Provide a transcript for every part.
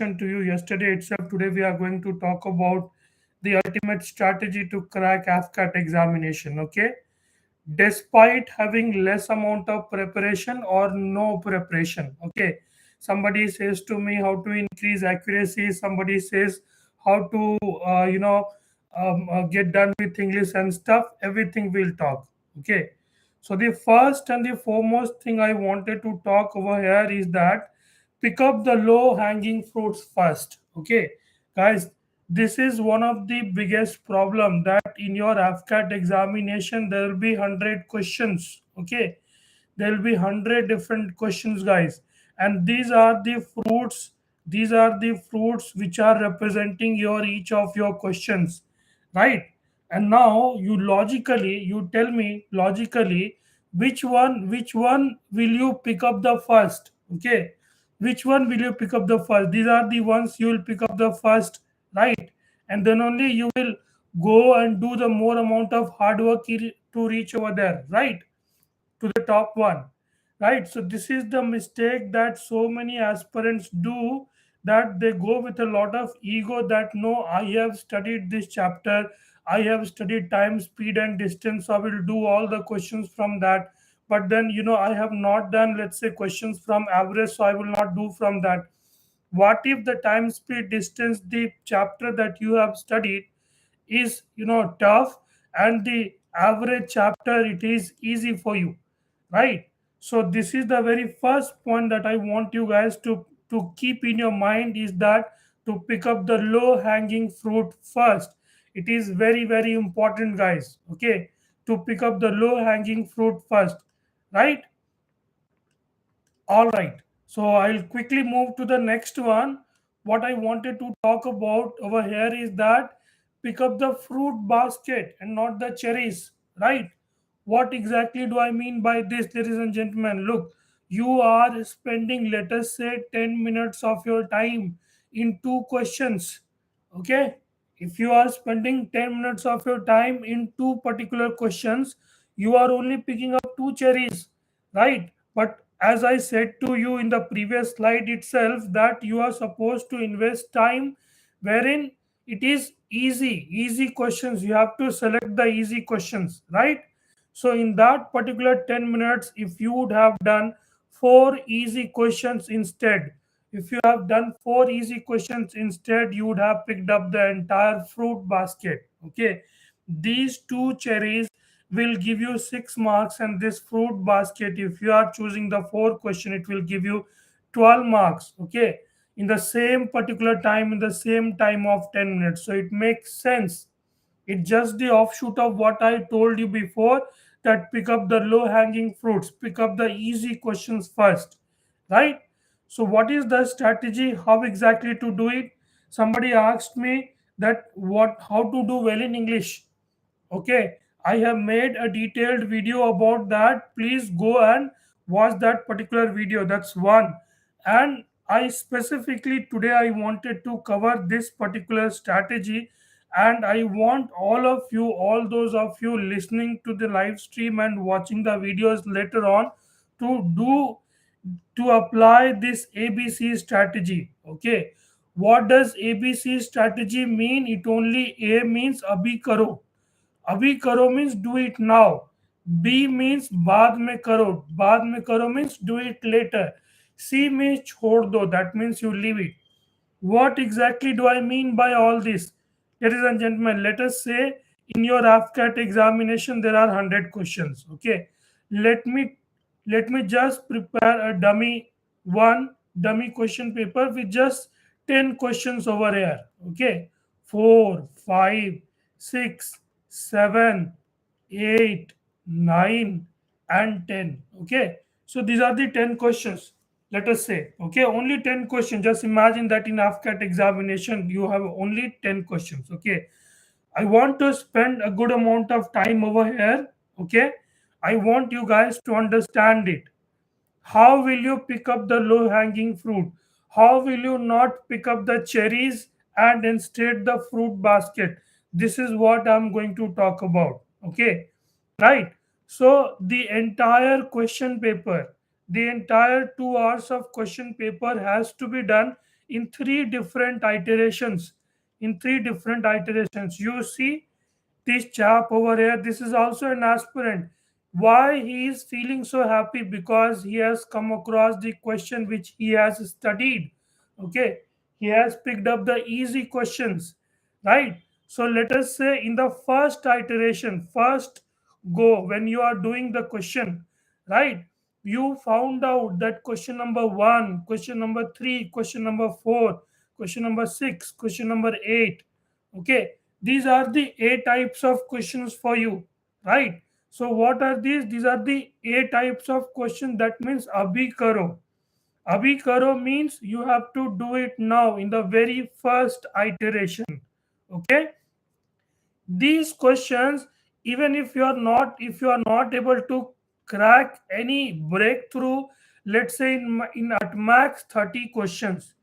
to you yesterday itself. Today we are going to talk about the ultimate strategy to crack AFCAT examination. Okay, despite having less amount of preparation or no preparation. Okay, somebody says to me how to increase accuracy. Somebody says how to get done with English and stuff. Everything we'll talk. Okay, so the first and the foremost thing I wanted to talk over here is that pick up the low hanging fruits first. Okay, guys, this is one of the biggest problem that in your AFCAT examination there will be 100 questions. Okay, there will be 100 different questions, guys, and these are the fruits which are representing your each of your questions, right? And now you tell me logically which one will you pick up the first. Okay, which one will you pick up the first? These are the ones you will pick up the first, right? And then only you will go and do the more amount of hard work to reach over there, right, to the top one, right? So this is the mistake that so many aspirants do, that they go with a lot of ego that no, I have studied this chapter, I have studied time, speed and distance, so I will do all the questions from that. But then I have not done, let's say, questions from average, so I will not do from that. What if the time, speed, distance, the chapter that you have studied is tough, and the average chapter it is easy for you, right? So this is the very first point that I want you guys to keep in your mind, is that to pick up the low hanging fruit first. It is very very important, guys. Okay, to pick up the low hanging fruit first, right? All right. So I'll quickly move to the next one. What I wanted to talk about over here is that pick up the fruit basket and not the cherries, right? What exactly do I mean by this, ladies and gentlemen? Look, you are spending, let us say, 10 minutes of your time in two questions. Okay? If you are spending 10 minutes of your time in two particular questions, you are only picking up two cherries, right? But as I said to you in the previous slide itself, that you are supposed to invest time wherein it is easy questions. You have to select the easy questions, right? So in that particular 10 minutes, if you would have done four easy questions instead, if you have done four easy questions instead, you would have picked up the entire fruit basket. Okay, these two cherries will give you 6 marks, and this fruit basket, if you are choosing the four question, it will give you 12 marks. Okay, in the same particular time, in the same time of 10 minutes. So it makes sense. It's just the offshoot of what I told you before, that pick up the low hanging fruits, pick up the easy questions first, right? So, what is the strategy? How exactly to do it? Somebody asked me that how to do well in English. Okay, I have made a detailed video about that. Please go and watch that particular video. That's one. And I specifically today I wanted to cover this particular strategy, and I want all of you, all those of you listening to the live stream and watching the videos later on, to do to apply this ABC strategy. Okay, what does ABC strategy mean? It only A means abhi karo. अभी करो means do it now. B means बाद में करो. बाद में करो means do it later. C means छोड़ दो. That means you leave it. What exactly do I mean by all this? Ladies and gentlemen, let us say in your AFCAT examination there are 100 questions. Okay, let me let me just prepare a dummy question paper with just 10 questions over here. Okay, 4, 5, 6, 7, 8, 9, and 10. Okay, so these are the 10 questions, let us say. Okay, only 10 questions. Just imagine that in AFCAT examination you have only 10 questions. Okay, I want to spend a good amount of time over here. Okay, I want you guys to understand it. How will you pick up the low hanging fruit? How will you not pick up the cherries and instead the fruit basket? This is what I'm going to talk about. Okay, right? So the entire question paper, the entire 2 hours of question paper has to be done in three different iterations. In three different iterations, you see this chap over here, this is also an aspirant. Why he is feeling so happy? Because he has come across the question which he has studied. Okay, he has picked up the easy questions, right? So let us say in the first iteration, first go, when you are doing the question, right, you found out that question number 1, question number 3, question number 4, question number 6, question number 8. Okay, these are the A types of questions for you, right? So what are these? These are the A types of question. That means abhi karo. Abhi karo means you have to do it now in the very first iteration. Okay, these questions, even if you are not able to crack any breakthrough, let's say in at max 30 questions,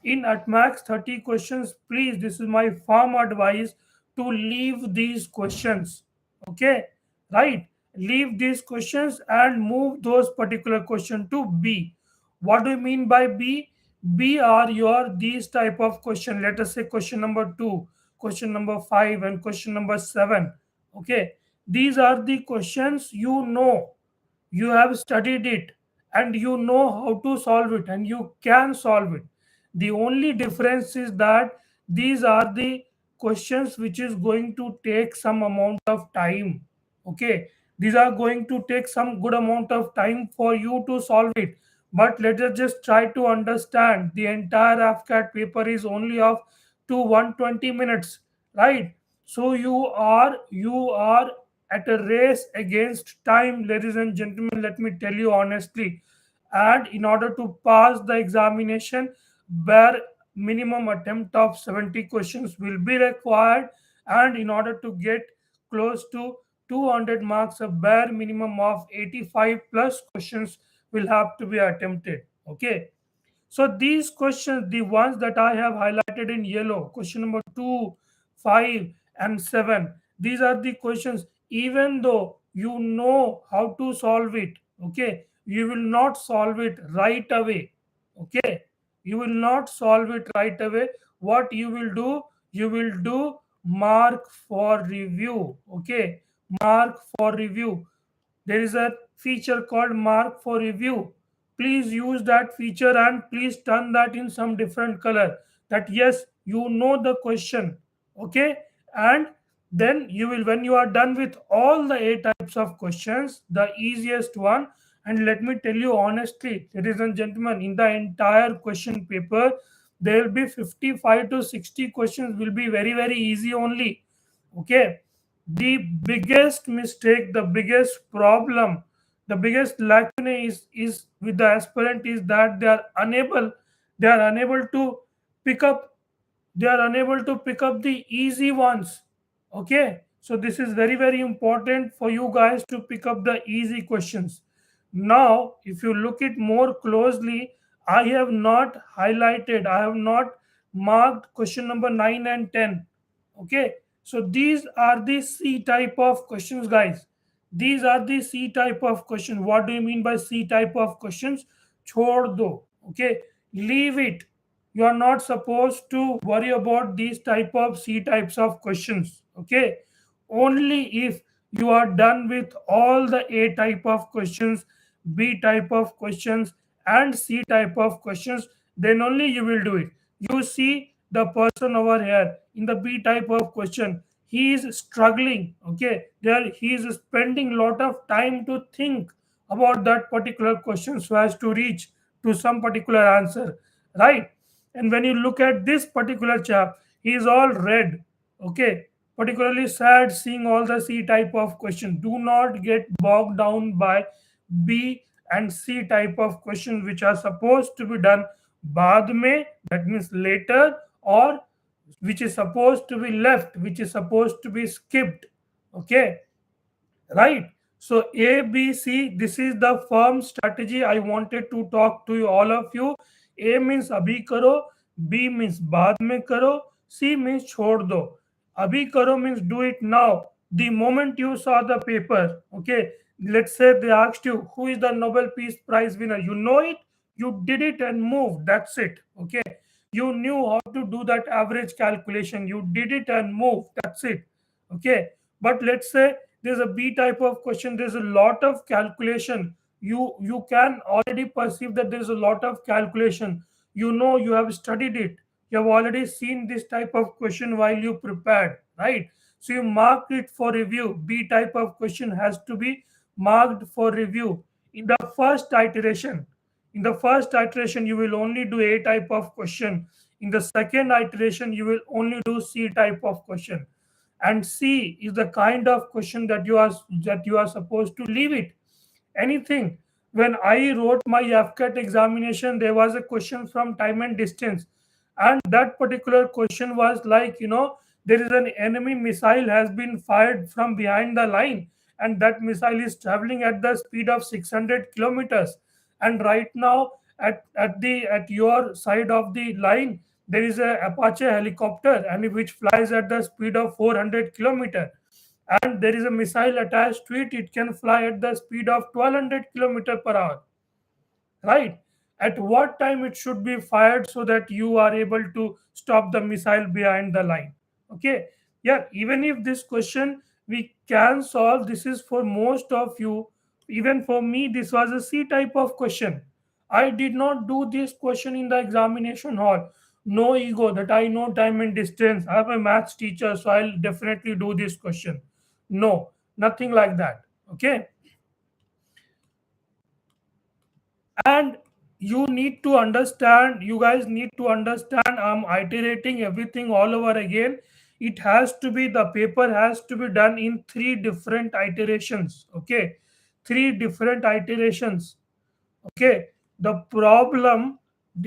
in at max 30 questions, please, this is my firm advice to leave these questions. Okay, right, leave these questions and move those particular question to B. What do you mean by B? B are your these type of question. Let us say question number 2, question number 5, and question number 7. Okay, these are the questions, you have studied it and you know how to solve it and you can solve it. The only difference is that these are the questions which is going to take some amount of time. Okay, these are going to take some good amount of time for you to solve it. But let us just try to understand, the entire AFCAT paper is only of to 120 minutes, right? So you are at a race against time, ladies and gentlemen, let me tell you honestly. And in order to pass the examination, bare minimum attempt of 70 questions will be required, and in order to get close to 200 marks, a bare minimum of 85 plus questions will have to be attempted. Okay, so these questions, the ones that I have highlighted in yellow, question number 2, 5, and 7, these are the questions. Even though you know how to solve it, okay, you will not solve it right away. Okay, you will not solve it right away. What you will do? You will do mark for review. Okay, mark for review. There is a feature called mark for review. Please use that feature and please turn that in some different color, that yes, you know the question. Okay, and then you will, when you are done with all the A types of questions, the easiest one, and let me tell you honestly, ladies and gentlemen, in the entire question paper, there will be 55 to 60 questions will be very very easy only. Okay, the biggest mistake, the biggest problem, the biggest lacuna is with the aspirant is that they are unable to pick up, they are unable to pick up the easy ones. Okay, so this is very very important for you guys to pick up the easy questions. Now if you look it more closely, I have not highlighted, I have not marked question number 9 and 10. Okay, so these are the C type of questions, guys. These are the C type of questions. What do you mean by C type of questions? Chhod do. Okay, leave it. You are not supposed to worry about these type of C types of questions. Okay, only if you are done with all the A type of questions, B type of questions, and C type of questions, then only you will do it. You see the person over here in the B type of question, he is struggling. Okay, there he is spending a lot of time to think about that particular question so as to reach to some particular answer, right? And when you look at this particular chap, he is all red. Okay, particularly sad seeing all the C type of question. Do not get bogged down by B and C type of questions which are supposed to be done baad mein, that means later, or which is supposed to be left, which is supposed to be skipped. Okay, right? So A, B, C, this is the firm strategy I wanted to talk to you, all of you. A means abhi karo, B means baad mein karo, C means chhod do. Abhi karo means do it now, the moment you saw the paper. Okay, let's say they asked you who is the Nobel Peace Prize winner, you know it, you did it and moved, that's it. Okay, You knew how to do that average calculation. You did it and move. That's it. Okay. But let's say there's a B type of question. There's a lot of calculation. You can already perceive that there's a lot of calculation. You know, you have studied it. You have already seen this type of question while you prepared, right? So you marked it for review. B type of question has to be marked for review in the first iteration. In the first iteration, you will only do A type of question. In the second iteration, you will only do C type of question. And C is the kind of question that you are supposed to leave it. Anything. When I wrote my FCAT examination, there was a question from time and distance, and that particular question was like, there is an enemy missile has been fired from behind the line, and that missile is traveling at the speed of 600 kilometers, and right now at your side of the line there is a Apache helicopter and which flies at the speed of 400 kilometer, and there is a missile attached to it. It can fly at the speed of 1200 kilometer per hour, right? At what time it should be fired so that you are able to stop the missile behind the line? Okay. Yeah, even if this question we can solve, this is for most of you. Even for me, this was a C type of question. I did not do this question in the examination hall. No ego that I know time and distance. I am a maths teacher, so I'll definitely do this question. No, nothing like that. Okay. And you guys need to understand, I'm iterating everything all over again. It has to be, the paper has to be done in three different iterations. Okay, three different iterations. Okay, the problem,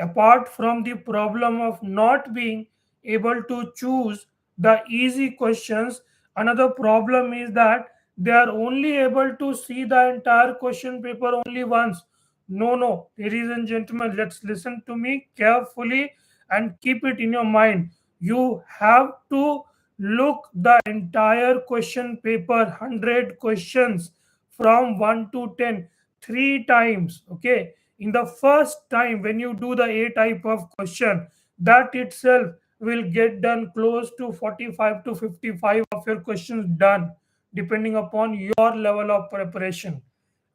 apart from the problem of not being able to choose the easy questions, another problem is that they are only able to see the entire question paper only once. No, no, ladies and gentlemen, let's listen to me carefully and keep it in your mind. You have to look the entire question paper, 100 questions from 1 to 10, three times. Okay, in the first time when you do the A type of question, that itself will get done close to 45 to 55 of your questions done, depending upon your level of preparation,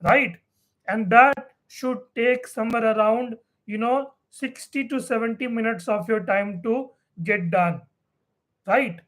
right? And that should take somewhere around 60 to 70 minutes of your time to get done, right?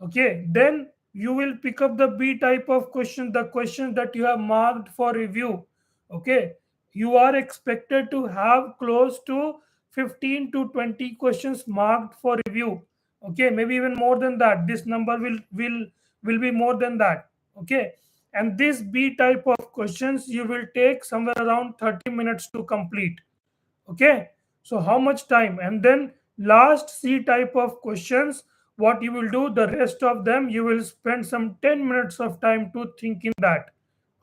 Okay, then you will pick up the B type of question, the questions that you have marked for review. Okay, you are expected to have close to 15 to 20 questions marked for review. Okay, maybe even more than that. This number will be more than that. Okay, and this B type of questions you will take somewhere around 30 minutes to complete. Okay, so how much time? And then last C type of questions, what you will do, the rest of them you will spend some 10 minutes of time to think in that.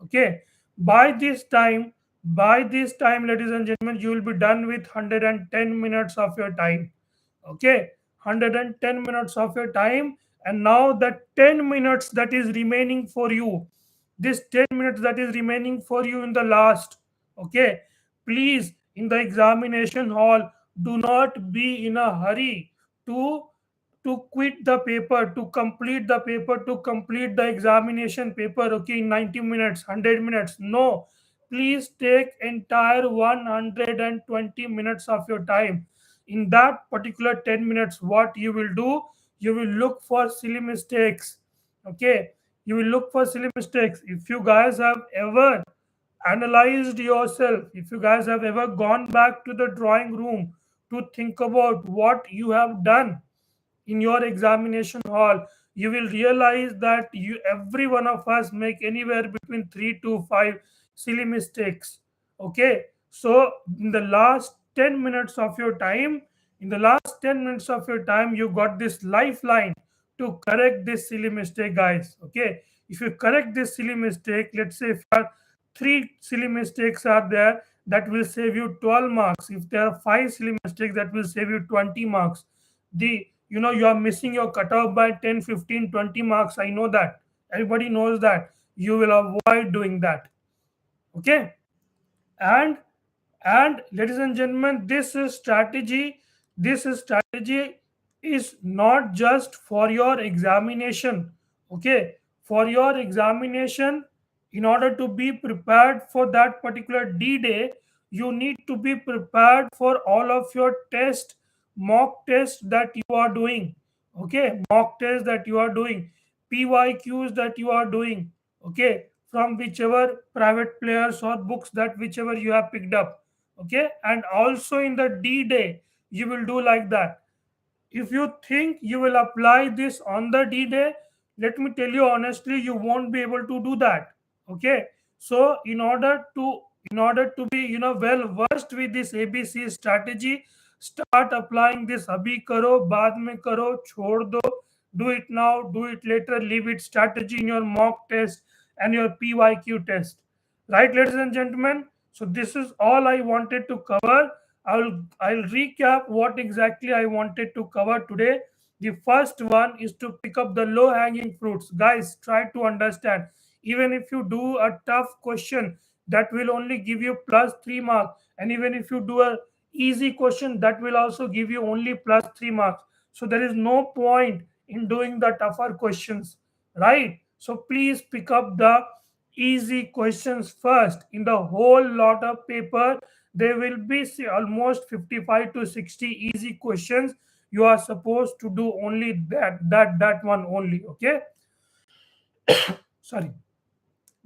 Okay, by this time, ladies and gentlemen, you will be done with 110 minutes of your time. Okay, 110 minutes of your time. And now the 10 minutes that is remaining for you, this 10 minutes that is remaining for you in the last. Okay, please, in the examination hall, do not be in a hurry to quit the paper, to complete the paper, to complete the examination paper, okay, in 90 minutes, 100 minutes. No, please take entire 120 minutes of your time. In that particular 10 minutes, what you will do, you will look for silly mistakes. Okay, you will look for silly mistakes. If you guys have ever analyzed yourself, if you guys have ever gone back to the drawing room to think about what you have done in your examination hall, you will realize that every one of us make anywhere between 3 to 5 silly mistakes. Okay, so in the last 10 minutes of your time, you got this lifeline to correct this silly mistake, guys. Okay, if you correct this silly mistake, let's say if three silly mistakes are there, that will save you 12 marks. If there are five silly mistakes, that will save you 20 marks. The you are missing your cutoff by 10, 15, 20 marks. I know that, everybody knows that. You will avoid doing that. Okay, and ladies and gentlemen, this is strategy this strategy is not just for your examination. Okay, for your examination, in order to be prepared for that particular D-Day, you need to be prepared for all of your test, mock test that you are doing. Okay, mock test that you are doing, PYQs that you are doing. Okay, from whichever private players or books that whichever you have picked up. Okay, and also in the D-Day you will do like that. If you think you will apply this on the D-Day, let me tell you honestly, you won't be able to do that. Okay, so in order to be well versed with this ABC strategy, start applying this abhi karo baad mein karo chhod do, do it now, do it later, leave it strategy in your mock test and your PYQ test. Right, ladies and gentlemen, so this is all I wanted to cover. I'll recap what exactly I wanted to cover today. The first one is to pick up the low hanging fruits. Guys, try to understand. Even if you do a tough question, that will only give you plus 3 marks, and even if you do a easy question, that will also give you only plus 3 marks. So there is no point in doing the tougher questions, right? So please pick up the easy questions first. In the whole lot of paper, there will be almost 55 to 60 easy questions. You are supposed to do only that one only. Okay, sorry.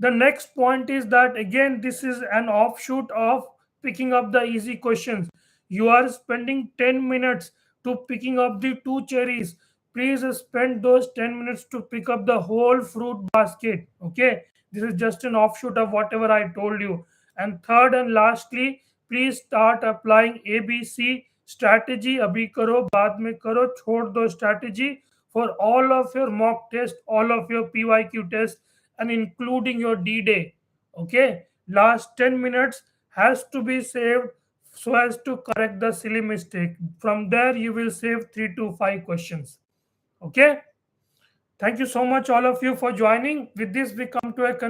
The next point is that again this is an offshoot of picking up the easy questions. You are spending 10 minutes to picking up the two cherries. Please spend those 10 minutes to pick up the whole fruit basket. Okay, this is just an offshoot of whatever I told you. And third and lastly, please start applying ABC strategy. Abhi karo baad mein karo chhod do strategy for all of your mock test, all of your PYQ test, and including your D-Day. Okay, last 10 minutes has to be saved so as to correct the silly mistake. From there, you will save 3 to 5 questions. Okay, thank you so much, all of you, for joining. With this, we come to a conclusion.